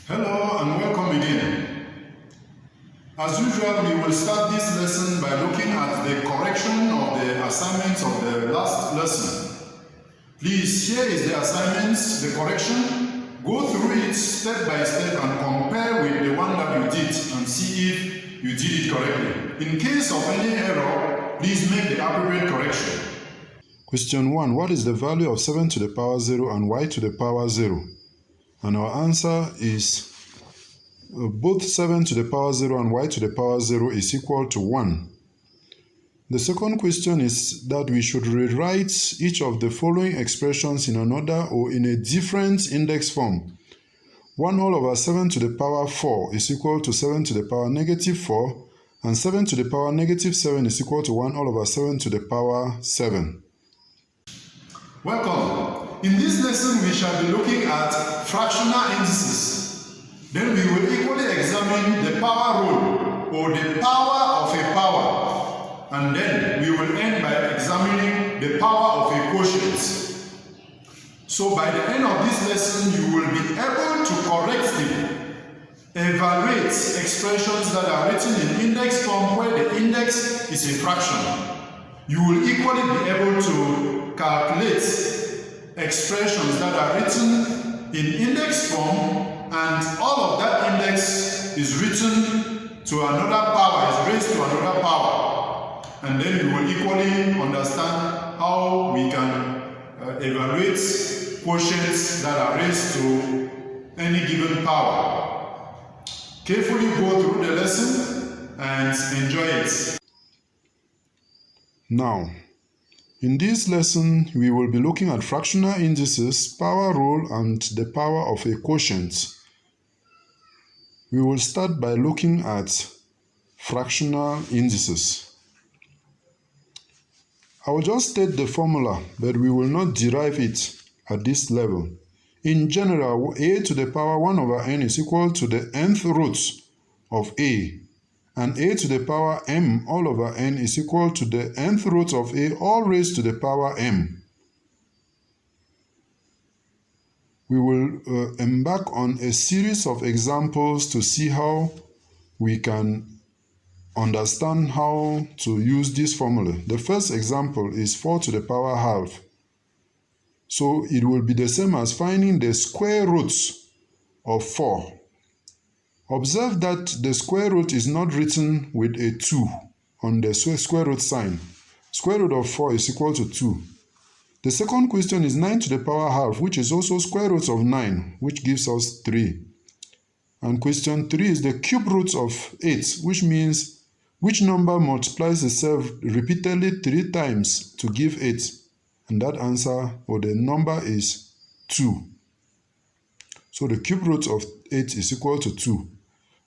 Hello and welcome again. As usual, we will start this lesson by looking at the correction of the assignments of the last lesson. Please, here is the assignments, the correction. Go through it step by step and compare with the one that you did and see if you did it correctly. In case of any error, please make the appropriate correction. Question 1. What is the value of 7 to the power 0 and y to the power 0? And our answer is both 7 to the power 0 and y to the power 0 is equal to 1. The second question is that we should rewrite each of the following expressions in another or in a different index form. 1 all over 7 to the power 4 is equal to 7 to the power negative 4, and 7 to the power negative 7 is equal to 1 all over 7 to the power 7. Welcome. In this lesson, we shall be looking at fractional indices. Then we will equally examine the power rule or the power of a power. And then we will end by examining the power of a quotient. So by the end of this lesson, you will be able to correctly evaluate expressions that are written in index form where the index is a fraction. You will equally be able to calculate expressions that are written in index form, and all of that index is written to another power, is raised to another power. And then you will equally understand how we can evaluate quotients that are raised to any given power. Carefully go through the lesson and enjoy it. Now, in this lesson, we will be looking at fractional indices, power rule, and the power of a quotient. We will start by looking at fractional indices. I will just state the formula, but we will not derive it at this level. In general, a to the power 1 over n is equal to the nth root of a, and a to the power m all over n is equal to the nth root of a all raised to the power m. We will embark on a series of examples to see how we can understand how to use this formula. The first example is 4 to the power half. So it will be the same as finding the square roots of 4. Observe that the square root is not written with a 2 on the square root sign. Square root of 4 is equal to 2. The second question is 9 to the power half, which is also square root of 9, which gives us 3. And question 3 is the cube root of 8, which means which number multiplies itself repeatedly 3 times to give 8. And that answer, or the number, is 2. So the cube root of 8 is equal to 2.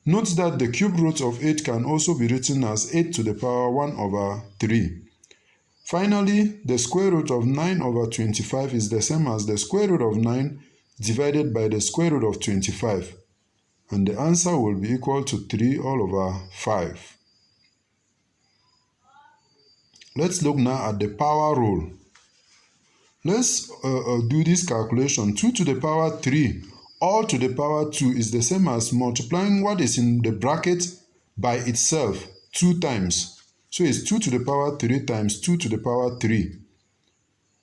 Note that the cube root of 8 can also be written as 8 to the power 1 over 3. Finally, the square root of 9 over 25 is the same as the square root of 9 divided by the square root of 25. And the answer will be equal to 3 all over 5. Let's look now at the power rule. Let's do this calculation. 2 to the power 3 all to the power 2 is the same as multiplying what is in the bracket by itself 2 times. So it's 2 to the power 3 times 2 to the power 3.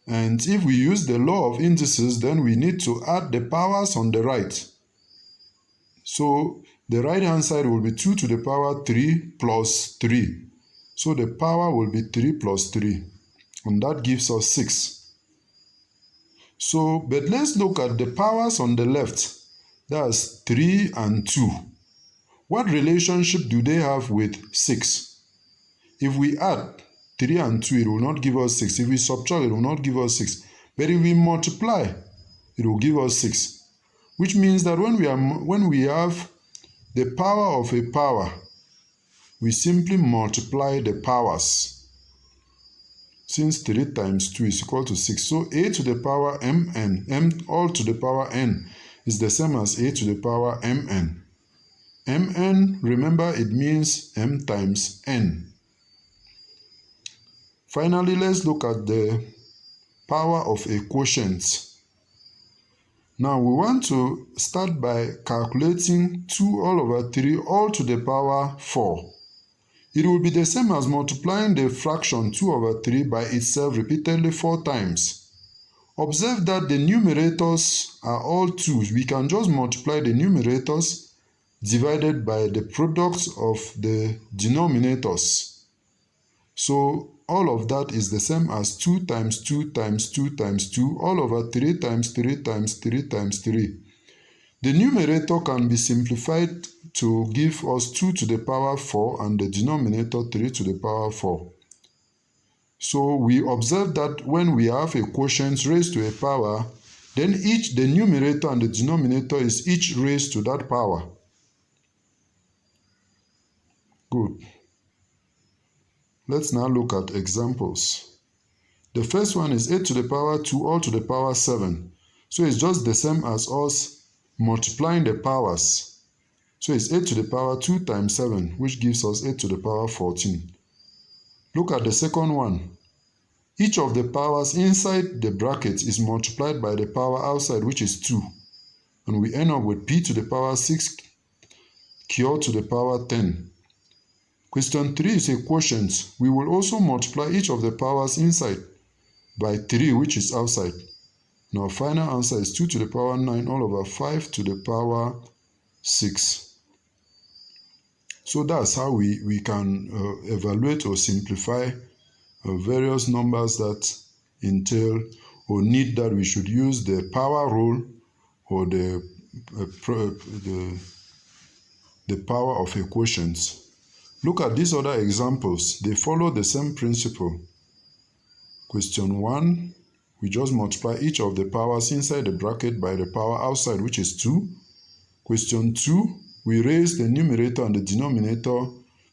And if we use the law of indices, then we need to add the powers on the right. So the right hand side will be 2 to the power 3 plus 3. So the power will be 3 plus 3. And that gives us 6. So, but let's look at the powers on the left. That's 3 and 2. What relationship do they have with 6? If we add 3 and 2, it will not give us 6. If we subtract, it will not give us 6. But if we multiply, it will give us 6. Which means that when we have the power of a power, we simply multiply the powers. Since 3 times 2 is equal to 6. So a to the power mn, m all to the power n, is the same as a to the power mn. Mn, remember, it means m times n. Finally, let's look at the power of a quotient. Now we want to start by calculating 2 all over 3 all to the power 4. It will be the same as multiplying the fraction 2 over 3 by itself repeatedly 4 times. Observe that the numerators are all 2s. We can just multiply the numerators divided by the product of the denominators. So all of that is the same as 2 times 2 times 2 times 2 all over 3 times 3 times 3 times 3. The numerator can be simplified to give us 2 to the power 4 and the denominator 3 to the power 4. So we observe that when we have a quotient raised to a power, then the numerator and the denominator is each raised to that power. Good. Let's now look at examples. The first one is 8 to the power 2 all to the power 7. So it's just the same as us multiplying the powers. So it's 8 to the power 2 times 7, which gives us 8 to the power 14. Look at the second one. Each of the powers inside the bracket is multiplied by the power outside, which is 2. And we end up with p to the power 6 q to the power 10. Question 3 is a quotient. We will also multiply each of the powers inside by 3, which is outside. And our final answer is 2 to the power 9 all over 5 to the power 6. So that's how we can evaluate or simplify various numbers that entail or need that we should use the power rule or the power of a quotient. Look at these other examples. They follow the same principle. Question 1, we just multiply each of the powers inside the bracket by the power outside, which is 2. Question 2, we raise the numerator and the denominator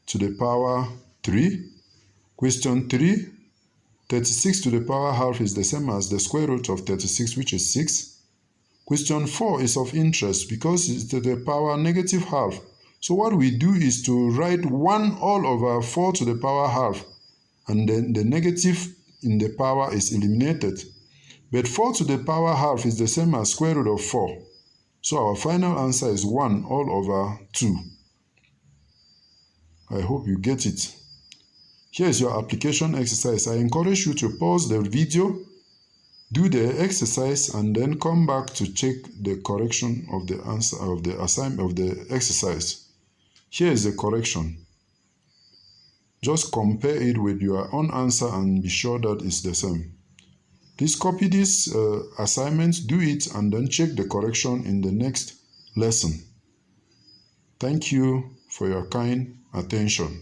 to the power 3. Question 3, 36 to the power half is the same as the square root of 36, which is 6. Question 4 is of interest because it's to the power negative half. So what we do is to write 1 all over 4 to the power half, and then the negative in the power is eliminated. But 4 to the power half is the same as square root of 4. So our final answer is 1 all over 2. I hope you get it. Here is your application exercise. I encourage you to pause the video, do the exercise, and then come back to check the correction of the answer of the assignment of the exercise. Here is the correction. Just compare it with your own answer and be sure that it's the same. Please copy this assignment, do it, and then check the correction in the next lesson. Thank you for your kind attention.